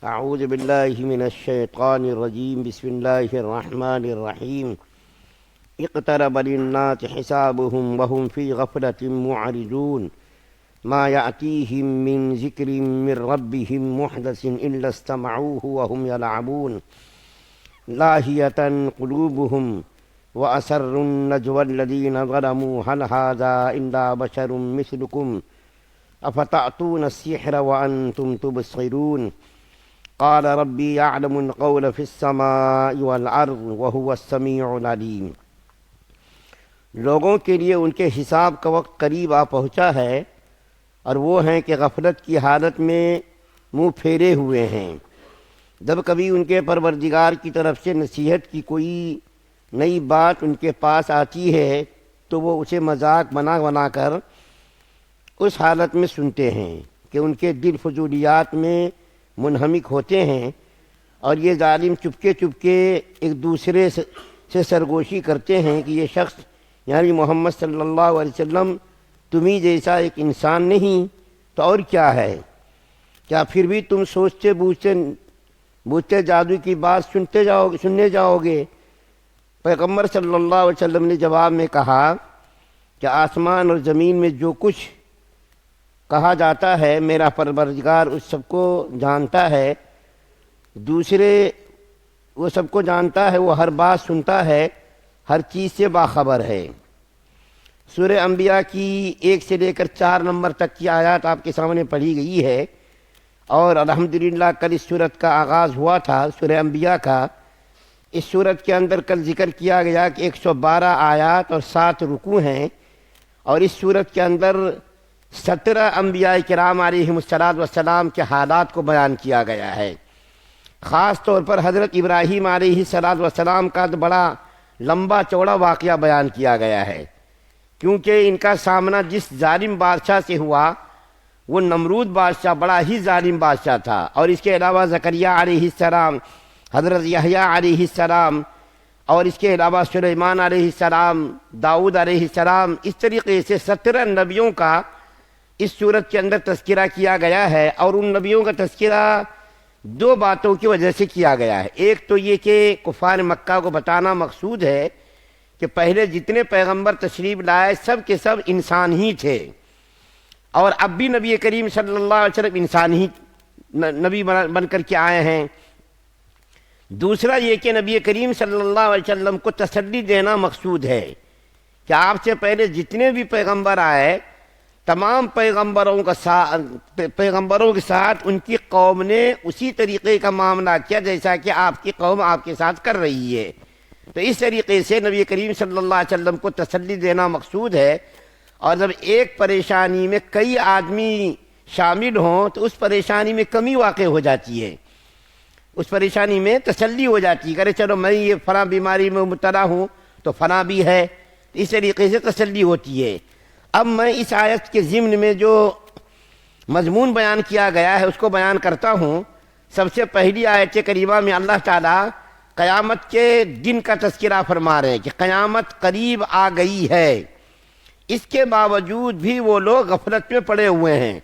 أعوذ بالله من الشيطان الرجيم. بسم الله الرحمن الرحيم. اقترب للناس حسابهم وهم في غفلة معرضون ما يأتيهم من ذكر من ربهم محدث إلا استمعوه وهم يلعبون لاهية قلوبهم وأسروا النجوى الذين ظلموا هل هذا إلا بشر مثلكم أفتأتون السحر وأنتم تبصرون قال ربي يعلم القول في السماء والأرض وهو السميع العليم. لوگوں کے لیے ان کے حساب کا وقت قریب آ پہنچا ہے اور وہ ہیں کہ غفلت کی حالت میں منہ پھیرے ہوئے ہیں. جب کبھی ان کے پروردگار کی طرف سے نصیحت کی کوئی نئی بات ان کے پاس آتی ہے تو وہ اسے مذاق بنا بنا کر اس حالت میں سنتے ہیں کہ ان کے دل فضولیات میں منہمک ہوتے ہیں اور یہ ظالم چپکے چپکے ایک دوسرے سے سرگوشی کرتے ہیں کہ یہ شخص یعنی محمد صلی اللہ علیہ وسلم تمہیں جیسا ایک انسان نہیں تو اور کیا ہے؟ کیا پھر بھی تم سوچتے بوجھتے جادو کی بات سننے جاؤ گے؟ پیغمبر صلی اللہ علیہ وسلم نے جواب میں کہا کہ آسمان اور زمین میں جو کچھ کہا جاتا ہے میرا پروردگار اس سب کو جانتا ہے. دوسرے وہ سب کو جانتا ہے، وہ ہر بات سنتا ہے، ہر چیز سے باخبر ہے. سورہ انبیاء کی 1 سے لے کر 4 نمبر تک کی آیات آپ کے سامنے پڑھی گئی ہے اور الحمدللہ کل اس سورت کا آغاز ہوا تھا سورہ انبیاء کا. اس سورت کے اندر کل ذکر کیا گیا کہ 112 آیات اور 7 رکوع ہیں اور اس سورت کے اندر 17 انبیاء کرام علیہم السلام کے حالات کو بیان کیا گیا ہے. خاص طور پر حضرت ابراہیم علیہ السلام کا بڑا لمبا چوڑا واقعہ بیان کیا گیا ہے، کیونکہ ان کا سامنا جس ظالم بادشاہ سے ہوا وہ نمرود بادشاہ بڑا ہی ظالم بادشاہ تھا، اور اس کے علاوہ زکریا علیہ السلام، حضرت یحییٰ علیہ السلام، اور اس کے علاوہ سلیمان علیہ السلام، داؤد علیہ السلام، اس طریقے سے 17 نبیوں کا اس صورت کے اندر تذکرہ کیا گیا ہے. اور ان نبیوں کا تذکرہ 2 باتوں کی وجہ سے کیا گیا ہے. ایک تو یہ کہ کفار مکہ کو بتانا مقصود ہے کہ پہلے جتنے پیغمبر تشریف لائے سب کے سب انسان ہی تھے اور اب بھی نبی کریم صلی اللہ علیہ وسلم انسان ہی نبی بن کر کے آئے ہیں. دوسرا یہ کہ نبی کریم صلی اللہ علیہ وسلم کو تسلی دینا مقصود ہے کہ آپ سے پہلے جتنے بھی پیغمبر آئے تمام پیغمبروں کے ساتھ ان کی قوم نے اسی طریقے کا معاملہ کیا جیسا کہ آپ کی قوم آپ کے ساتھ کر رہی ہے. تو اس طریقے سے نبی کریم صلی اللہ علیہ وسلم کو تسلی دینا مقصود ہے. اور جب ایک پریشانی میں کئی آدمی شامل ہوں تو اس پریشانی میں کمی واقع ہو جاتی ہے، اس پریشانی میں تسلی ہو جاتی ہے کہ ارے چلو میں یہ فلاں بیماری میں مبتلا ہوں تو فلاں بھی ہے، اس طریقے سے تسلی ہوتی ہے. اب میں اس آیت کے ضمن میں جو مضمون بیان کیا گیا ہے اس کو بیان کرتا ہوں. سب سے پہلی آیت کریمہ میں اللہ تعالیٰ قیامت کے دن کا تذکرہ فرما رہے ہیں کہ قیامت قریب آ گئی ہے، اس کے باوجود بھی وہ لوگ غفلت میں پڑے ہوئے ہیں.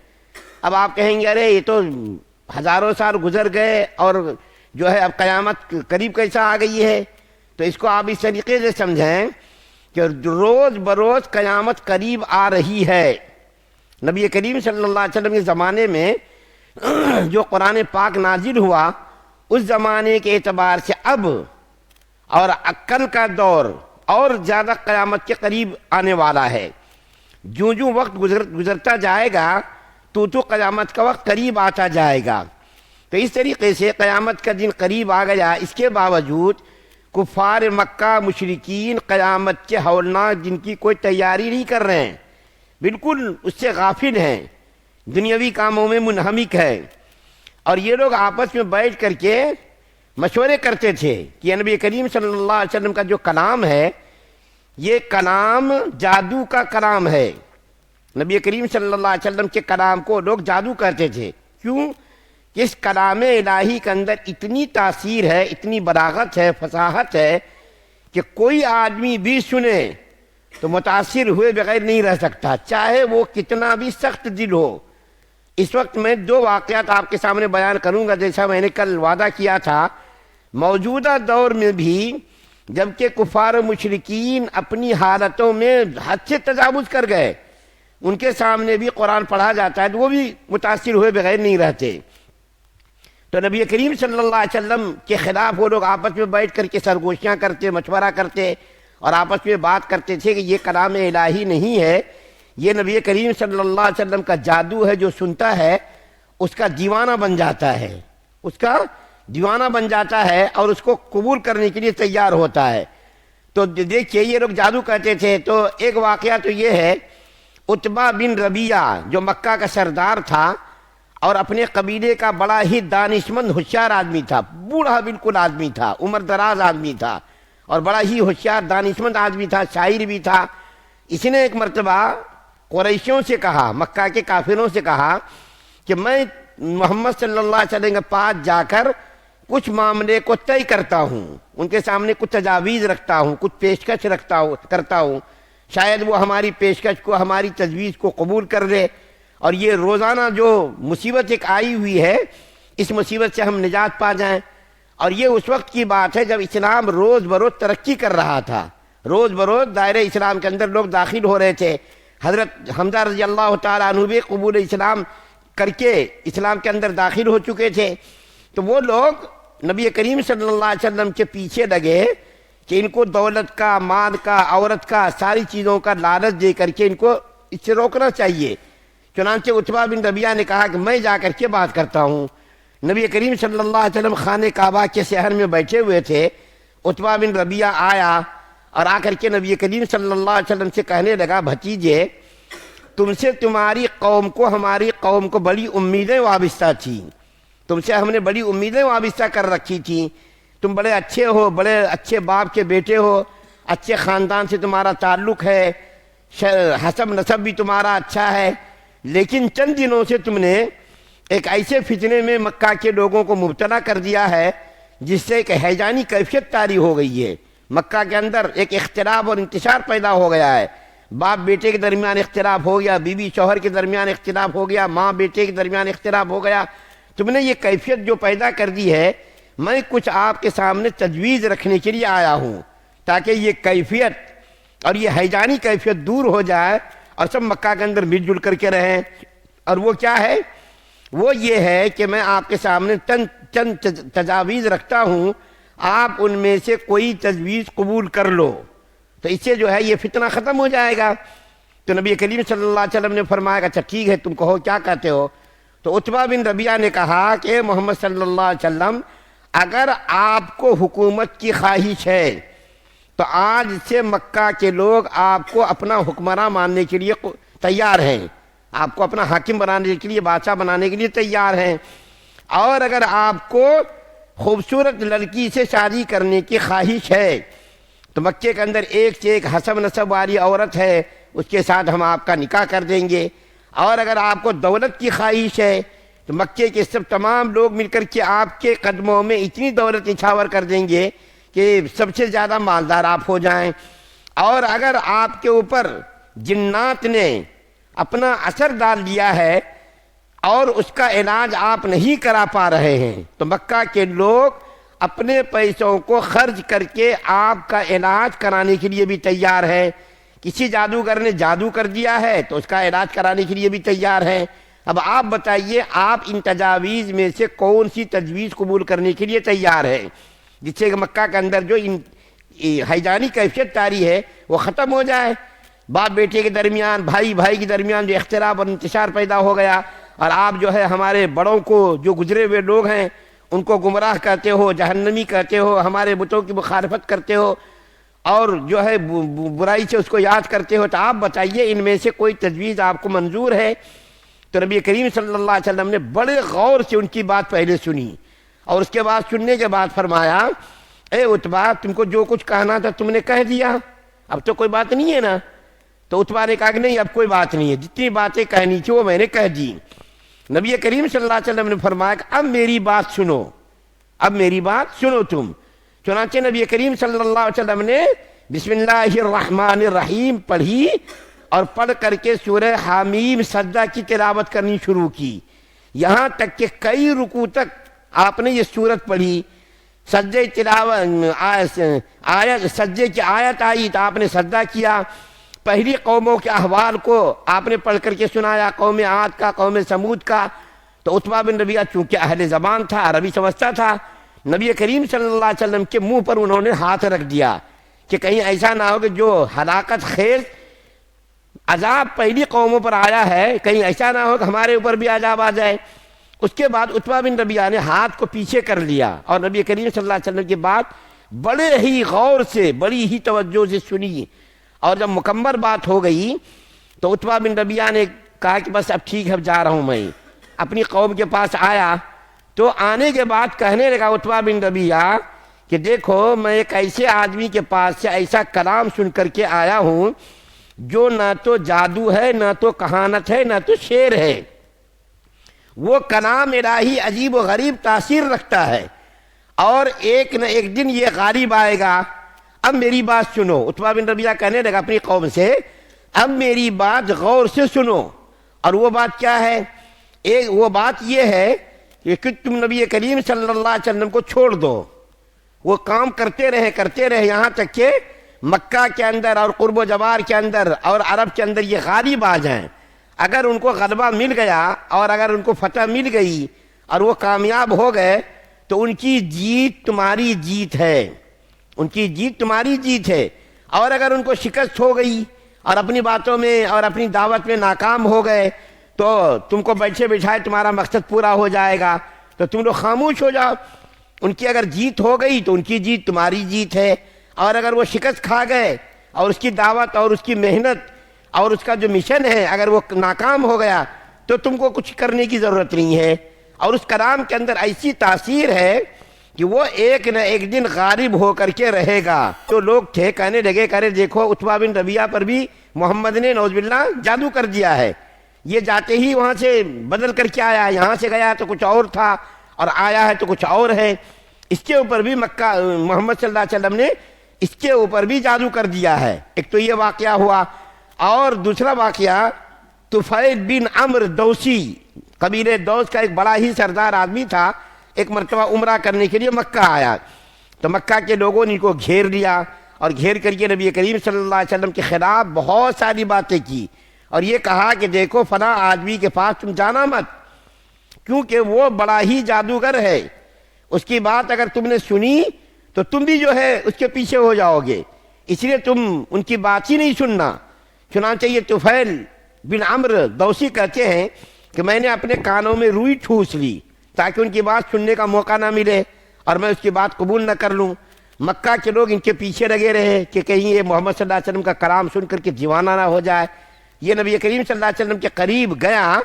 اب آپ کہیں گے ارے یہ تو ہزاروں سال گزر گئے اور جو ہے اب قیامت قریب کیسا آ گئی ہے؟ تو اس کو آپ اس طریقے سے سمجھیں کہ روز بروز قیامت قریب آ رہی ہے. نبی کریم صلی اللہ علیہ وسلم کے زمانے میں جو قرآن پاک نازل ہوا اس زمانے کے اعتبار سے اب اور کل کا دور اور زیادہ قیامت کے قریب آنے والا ہے. جو وقت گزرتا جائے گا تو قیامت کا وقت قریب آتا جائے گا. تو اس طریقے سے قیامت کا دن قریب آ گیا، اس کے باوجود کفار مکہ مشرکین قیامت کے ہولناک دن کی کوئی تیاری نہیں کر رہے ہیں، بالکل اس سے غافل ہیں، دنیاوی کاموں میں منہمک ہے. اور یہ لوگ آپس میں بیٹھ کر کے مشورے کرتے تھے کہ نبی کریم صلی اللہ علیہ وسلم کا جو کلام ہے یہ کلام جادو کا کلام ہے. نبی کریم صلی اللہ علیہ وسلم کے کلام کو لوگ جادو کہتے تھے. کیوں؟ کہ اس کلام الہی کے اندر اتنی تاثیر ہے، اتنی بلاغت ہے، فصاحت ہے کہ کوئی آدمی بھی سنے تو متاثر ہوئے بغیر نہیں رہ سکتا، چاہے وہ کتنا بھی سخت دل ہو. اس وقت میں دو واقعات آپ کے سامنے بیان کروں گا، جیسا میں نے کل وعدہ کیا تھا۔ موجودہ دور میں بھی جبکہ کفار و مشرکین اپنی حالتوں میں حد سے تجاوز کر گئے، ان کے سامنے بھی قرآن پڑھا جاتا ہے تو وہ بھی متاثر ہوئے بغیر نہیں رہتے۔ تو نبی کریم صلی اللہ علیہ وسلم کے خلاف وہ لوگ آپس میں بیٹھ کر کے سرگوشیاں کرتے، مشورہ کرتے اور آپس میں بات کرتے تھے کہ یہ کلام الہی نہیں ہے، یہ نبی کریم صلی اللہ علیہ وسلم کا جادو ہے، جو سنتا ہے اس کا دیوانہ بن جاتا ہے، اس کا دیوانہ بن جاتا ہے اور اس کو قبول کرنے کے لیے تیار ہوتا ہے۔ تو دیکھیے یہ لوگ جادو کہتے تھے۔ تو ایک واقعہ تو یہ ہے، عتبہ بن ربیعہ جو مکہ کا سردار تھا اور اپنے قبیلے کا بڑا ہی دانشمند ہوشیار آدمی تھا، بوڑھا بالکل آدمی تھا، عمر دراز آدمی تھا اور بڑا ہی ہوشیار دانشمند آدمی تھا، شاعر بھی تھا۔ اس نے ایک مرتبہ قریشیوں سے کہا، مکہ کے کافروں سے کہا کہ میں محمد صلی اللہ علیہ وسلم کے پاس جا کر کچھ معاملے کو طے کرتا ہوں، ان کے سامنے کچھ تجاویز رکھتا ہوں، کچھ پیشکش کرتا ہوں، شاید وہ ہماری پیشکش کو، ہماری تجویز کو قبول کر لے، اور یہ روزانہ جو مصیبت ایک آئی ہوئی ہے اس مصیبت سے ہم نجات پا جائیں۔ اور یہ اس وقت کی بات ہے جب اسلام روز بروز ترقی کر رہا تھا، روز بروز دائرہ اسلام کے اندر لوگ داخل ہو رہے تھے۔ حضرت حمزہ رضی اللہ تعالیٰ عنہ بھی قبول اسلام کر کے اسلام کے اندر داخل ہو چکے تھے۔ تو وہ لوگ نبی کریم صلی اللہ علیہ وسلم کے پیچھے لگے کہ ان کو دولت کا، مال کا، عورت کا، ساری چیزوں کا لالچ دے کر کے ان کو اس سے روکنا چاہیے۔ چنانچہ عتبہ بن ربیعہ نے کہا کہ میں جا کر کے بات کرتا ہوں۔ نبی کریم صلی اللہ علیہ وسلم خانہ کعبہ کے صحن میں بیٹھے ہوئے تھے۔ عتبہ بن ربیعہ آیا اور آ کر کے نبی کریم صلی اللہ علیہ وسلم سے کہنے لگا، بھتیجے تم سے تمہاری قوم کو، ہماری قوم کو بڑی امیدیں وابستہ تھیں، تم سے ہم نے بڑی امیدیں وابستہ کر رکھی تھیں، تم بڑے اچھے ہو، بڑے اچھے باپ کے بیٹے ہو، اچھے خاندان سے تمہارا تعلق ہے، حسب نسب بھی تمہارا اچھا ہے، لیکن چند دنوں سے تم نے ایک ایسے فتنے میں مکہ کے لوگوں کو مبتلا کر دیا ہے جس سے ایک ہیجانی کیفیت طاری ہو گئی ہے۔ مکہ کے اندر ایک اختلاف اور انتشار پیدا ہو گیا ہے، باپ بیٹے کے درمیان اختلاف ہو گیا، بیوی شوہر کے درمیان اختلاف ہو گیا، ماں بیٹے کے درمیان اختلاف ہو گیا۔ تم نے یہ کیفیت جو پیدا کر دی ہے، میں کچھ آپ کے سامنے تجویز رکھنے کے لیے آیا ہوں تاکہ یہ کیفیت اور یہ ہیجانی کیفیت دور ہو جائے اور سب مکہ کے اندر مل جل کر کے رہیں۔ اور وہ کیا ہے؟ وہ یہ ہے کہ میں آپ کے سامنے چند تجاویز رکھتا ہوں، آپ ان میں سے کوئی تجویز قبول کر لو تو اس سے جو ہے یہ فتنہ ختم ہو جائے گا۔ تو نبی کریم صلی اللہ علیہ وسلم نے فرمایا کہ اچھا ٹھیک ہے، تم کہو کیا کہتے ہو۔ تو عتبہ بن ربیعہ نے کہا کہ محمد صلی اللہ علیہ وسلم اگر آپ کو حکومت کی خواہش ہے تو آج سے مکہ کے لوگ آپ کو اپنا حکمراں ماننے کے لیے تیار ہیں، آپ کو اپنا حاکم بنانے کے لیے، بادشاہ بنانے کے لیے تیار ہیں۔ اور اگر آپ کو خوبصورت لڑکی سے شادی کرنے کی خواہش ہے تو مکے کے اندر ایک سے ایک حسب نسب والی عورت ہے، اس کے ساتھ ہم آپ کا نکاح کر دیں گے۔ اور اگر آپ کو دولت کی خواہش ہے تو مکے کے سب تمام لوگ مل کر کے آپ کے قدموں میں اتنی دولت نچھاور کر دیں گے کہ سب سے زیادہ مالدار آپ ہو جائیں۔ اور اگر آپ کے اوپر جنات نے اپنا اثر ڈال دیا ہے اور اس کا علاج آپ نہیں کرا پا رہے ہیں تو مکہ کے لوگ اپنے پیسوں کو خرچ کر کے آپ کا علاج کرانے کے لیے بھی تیار ہیں۔ کسی جادوگر نے جادو کر دیا ہے تو اس کا علاج کرانے کے لیے بھی تیار ہیں۔ اب آپ بتائیے، آپ ان تجاویز میں سے کون سی تجویز قبول کرنے کے لیے تیار ہے جس سے کہ مکہ کے اندر جو ہیجانی کیفیت طاری ہے وہ ختم ہو جائے؟ باپ بیٹے کے درمیان، بھائی بھائی کے درمیان جو اختلاف اور انتشار پیدا ہو گیا، اور آپ جو ہے ہمارے بڑوں کو، جو گزرے ہوئے لوگ ہیں ان کو گمراہ کہتے ہو، جہنمی کہتے ہو، ہمارے بتوں کی مخالفت کرتے ہو اور جو ہے برائی سے اس کو یاد کرتے ہو، تو آپ بتائیے ان میں سے کوئی تجویز آپ کو منظور ہے؟ تو نبی کریم صلی اللہ علیہ وسلم نے بڑے غور سے ان کی بات پہلے سنی اور اس کے بعد سننے کے بعد فرمایا، اے عتبہ تم کو جو کچھ کہنا تھا تم نے کہہ دیا، اب تو کوئی بات نہیں ہے نا؟ تو عتبہ نے کہا کہ نہیں، اب کوئی بات نہیں ہے، جتنی باتیں کہنی تھی وہ میں نے کہہ دی۔ نبی کریم صلی اللہ علیہ وسلم نے فرمایا کہ اب میری بات سنو، اب میری بات سنو تم۔ چنانچہ نبی کریم صلی اللہ علیہ وسلم نے بسم اللہ الرحمن الرحیم پڑھی اور پڑھ کر کے سورہ حامیم سجدہ کی تلاوت کرنی شروع کی، یہاں تک کہ کئی رکوع تک آپ نے یہ سورت پڑھی. سجدے کی آیت آئی تو آپ نے سجدہ کیا. پہلی قوموں کے احوال کو آپ نے پڑھ کر کے سنایا، قوم عاد کا، قوم سمود کا. تو عتبہ بن ربیعہ چونکہ اہل زبان تھا، عربی سمجھتا تھا، نبی کریم صلی اللہ علیہ وسلم کے منہ پر انہوں نے ہاتھ رکھ دیا کہ کہیں ایسا نہ ہو کہ جو ہلاکت خیز عذاب پہلی قوموں پر آیا ہے، کہیں ایسا نہ ہو کہ ہمارے اوپر بھی عذاب آ جائے. اس کے بعد عتبہ بن ربیعہ نے ہاتھ کو پیچھے کر لیا اور نبی کریم صلی اللہ علیہ وسلم کی بات بڑے ہی غور سے، بڑی ہی توجہ سے سنی. اور جب مکمل بات ہو گئی تو عتبہ بن ربیعہ نے کہا کہ بس اب ٹھیک ہے، اب جا رہا ہوں. میں اپنی قوم کے پاس آیا تو آنے کے بعد کہنے لگا عتبہ بن ربیعہ کہ دیکھو میں ایک ایسے آدمی کے پاس سے ایسا کلام سن کر کے آیا ہوں جو نہ تو جادو ہے، نہ تو کہانت ہے، نہ تو شعر ہے. وہ کلام الہی عجیب و غریب تاثیر رکھتا ہے اور ایک نہ ایک دن یہ غالب آئے گا. اب میری بات سنو. عتبہ بن ربیعہ کہنے لگا اپنی قوم سے اب میری بات غور سے سنو. اور وہ بات کیا ہے؟ وہ بات یہ ہے کہ تم نبی کریم صلی اللہ علیہ وسلم کو چھوڑ دو. وہ کام کرتے رہے یہاں تک کہ مکہ کے اندر اور قرب و جوار کے اندر اور عرب کے اندر یہ غالب آ جائیں. اگر ان کو غلبہ مل گیا اور اگر ان کو فتح مل گئی اور وہ کامیاب ہو گئے تو ان کی جیت تمہاری جیت ہے، ان کی جیت تمہاری جیت ہے. اور اگر ان کو شکست ہو گئی اور اپنی باتوں میں اور اپنی دعوت میں ناکام ہو گئے تو تم کو بیٹھے بٹھائے تمہارا مقصد پورا ہو جائے گا تو تم لوگ خاموش ہو جاؤ. ان کی اگر جیت ہو گئی تو ان کی جیت تمہاری جیت ہے، اور اگر وہ شکست کھا گئے اور اس کی دعوت اور اس کی محنت اور اس کا جو مشن ہے اگر وہ ناکام ہو گیا تو تم کو کچھ کرنے کی ضرورت نہیں ہے. اور اس کلام کے اندر ایسی تاثیر ہے کہ وہ ایک نہ ایک دن غالب ہو کر کے رہے گا. تو لوگ تھے کہنے لگے کہ دیکھو عتبہ بن ربیعہ پر بھی محمد نے نعوذ باللہ جادو کر دیا ہے. یہ جاتے ہی وہاں سے بدل کر کے آیا، یہاں سے گیا تو کچھ اور تھا اور آیا ہے تو کچھ اور ہے. اس کے اوپر بھی محمد صلی اللہ علیہ وسلم نے اس کے اوپر بھی جادو کر دیا ہے. ایک تو یہ واقعہ ہوا، اور دوسرا واقعہ طفیل بن عمرو دوسی، قبیلے دوس کا ایک بڑا ہی سردار آدمی تھا. ایک مرتبہ عمرہ کرنے کے لیے مکہ آیا تو مکہ کے لوگوں نے ان کو گھیر لیا اور گھیر کر کے نبی کریم صلی اللہ علیہ وسلم کے خلاف بہت ساری باتیں کی اور یہ کہا کہ دیکھو فلاں آدمی کے پاس تم جانا مت کیونکہ وہ بڑا ہی جادوگر ہے. اس کی بات اگر تم نے سنی تو تم بھی جو ہے اس کے پیچھے ہو جاؤ گے، اس لیے تم ان کی بات ہی نہیں سننا. چنانچہ یہ طفیل بن عمرو دوسی کہتے ہیں کہ میں نے اپنے کانوں میں روئی ٹھوس لی تاکہ ان کی بات سننے کا موقع نہ ملے اور میں اس کی بات قبول نہ کر لوں. مکہ کے لوگ ان کے پیچھے لگے رہے کہ کہیں یہ محمد صلی اللہ علیہ وسلم کا کلام سن کر کے دیوانہ نہ ہو جائے. یہ نبی کریم صلی اللہ علیہ وسلم کے قریب گیا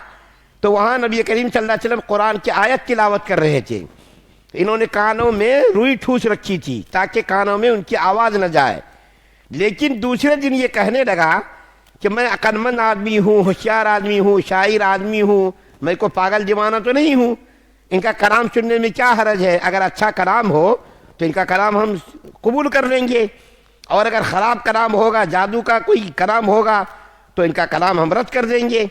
تو وہاں نبی کریم صلی اللہ علیہ وسلم قرآن کی آیت تلاوت کر رہے تھے. انہوں نے کانوں میں روئی ٹھوس رکھی تھی تاکہ کانوں میں ان کی آواز نہ جائے. لیکن دوسرے دن یہ کہنے لگا کہ میں عقلمند آدمی ہوں، ہوشیار آدمی ہوں، شاعر آدمی ہوں، میں کو پاگل دیوانہ تو نہیں ہوں. ان کا کلام سننے میں کیا حرج ہے؟ اگر اچھا کلام ہو تو ان کا کلام ہم قبول کر لیں گے، اور اگر خراب کلام ہوگا، جادو کا کوئی کلام ہوگا تو ان کا کلام ہم رد کر دیں گے.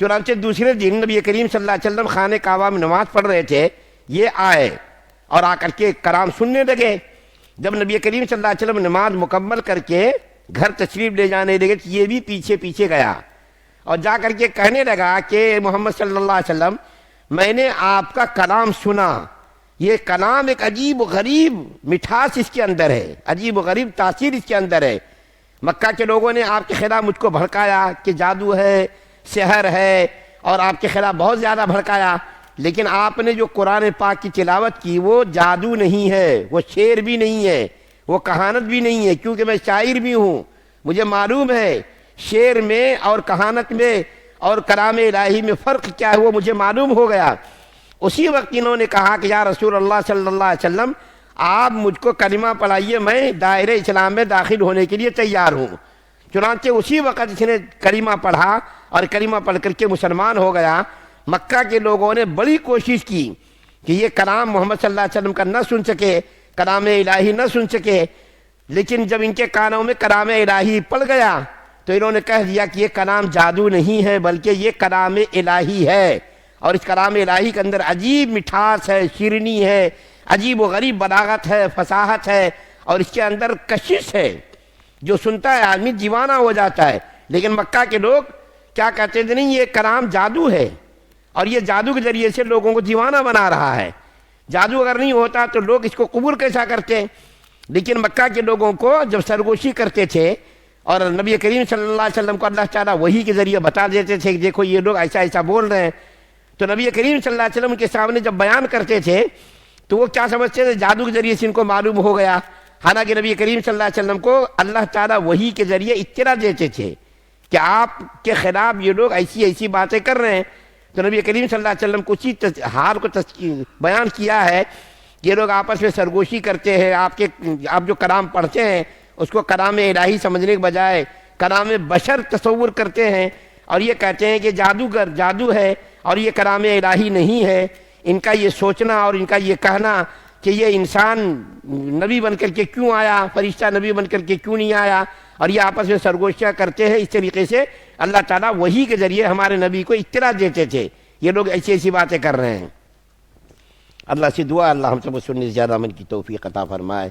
چنانچہ دوسرے دن نبی کریم صلی اللہ علیہ وسلم خانہ کعبہ میں نماز پڑھ رہے تھے. یہ آئے اور آ کر کے کلام سننے لگے. جب نبی کریم صلی اللہ علیہ وسلم نماز مکمل کر کے گھر تشریف لے جانے لگے تو یہ بھی پیچھے پیچھے گیا اور جا کر کے کہنے لگا کہ محمد صلی اللہ علیہ وسلم میں نے آپ کا کلام سنا، یہ کلام ایک عجیب و غریب مٹھاس اس کے اندر ہے، عجیب و غریب تاثیر اس کے اندر ہے. مکہ کے لوگوں نے آپ کے خلاف مجھ کو بھڑکایا کہ جادو ہے، سحر ہے، اور آپ کے خلاف بہت زیادہ بھڑکایا، لیکن آپ نے جو قرآن پاک کی تلاوت کی وہ جادو نہیں ہے، وہ شعر بھی نہیں ہے، وہ کہانت بھی نہیں ہے. کیونکہ میں شاعر بھی ہوں، مجھے معلوم ہے شعر میں اور کہانت میں اور کلام الہی میں فرق کیا ہے، وہ مجھے معلوم ہو گیا. اسی وقت انہوں نے کہا کہ یا رسول اللہ صلی اللہ علیہ وسلم آپ مجھ کو کلمہ پڑھائیے، میں دائرہ اسلام میں داخل ہونے کے لیے تیار ہوں. چنانچہ اسی وقت اس نے کلمہ پڑھا اور کلمہ پڑھ کر کے مسلمان ہو گیا. مکہ کے لوگوں نے بڑی کوشش کی کہ یہ کلام محمد صلی اللہ علیہ وسلم کا نہ سن سکے، کلام الہی نہ سن سکے، لیکن جب ان کے کانوں میں کلام الہی پڑ گیا تو انہوں نے کہہ دیا کہ یہ کلام جادو نہیں ہے بلکہ یہ کلام الہی ہے، اور اس کلام الہی کے اندر عجیب مٹھاس ہے، شیرینی ہے، عجیب و غریب بلاغت ہے، فصاحت ہے، اور اس کے اندر کشش ہے، جو سنتا ہے آدمی دیوانہ ہو جاتا ہے۔ لیکن مکہ کے لوگ کیا کہتے تھے؟ نہیں، یہ کلام جادو ہے، اور یہ جادو کے ذریعے سے لوگوں کو دیوانہ بنا رہا ہے۔ جادو اگر نہیں ہوتا تو لوگ اس کو قبول کیسا کرتے؟ لیکن مکہ کے لوگوں کو جب سرگوشی کرتے تھے اور نبی کریم صلی اللہ علیہ وسلم کو اللہ تعالیٰ وحی کے ذریعے بتا دیتے تھے کہ دیکھو یہ لوگ ایسا ایسا بول رہے ہیں، تو نبی کریم صلی اللہ علیہ وسلم کے سامنے جب بیان کرتے تھے تو وہ کیا سمجھتے تھے؟ جادو کے ذریعے سے ان کو معلوم ہو گیا۔ حالانکہ نبی کریم صلی اللہ علیہ وسلم کو اللہ تعالیٰ وحی کے ذریعے اطلاع دیتے تھے کہ آپ کے خلاف یہ لوگ ایسی ایسی باتیں کر رہے ہیں۔ تو نبی کریم صلی اللہ علیہ وسلم کو اسی حال کو بیان کیا ہے کہ یہ لوگ آپس میں سرگوشی کرتے ہیں، آپ جو کلام پڑھتے ہیں اس کو کلام الہی سمجھنے کے بجائے کلام بشر تصور کرتے ہیں، اور یہ کہتے ہیں کہ جادوگر جادو ہے اور یہ کلام الہی نہیں ہے۔ ان کا یہ سوچنا اور ان کا یہ کہنا کہ یہ انسان نبی بن کر کے کیوں آیا، فرشتہ نبی بن کر کے کیوں نہیں آیا، اور یہ آپس میں سرگوشیاں کرتے ہیں، اس طریقے سے اللہ تعالیٰ وحی کے ذریعے ہمارے نبی کو اطلاع دیتے تھے یہ لوگ ایسی ایسی باتیں کر رہے ہیں۔ اللہ سے دعا اللہ ہم سب کو سننے سے زیادہ عمل کی توفیق عطا فرمائے۔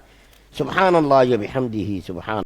سبحان اللہ و بحمدہ، سبحان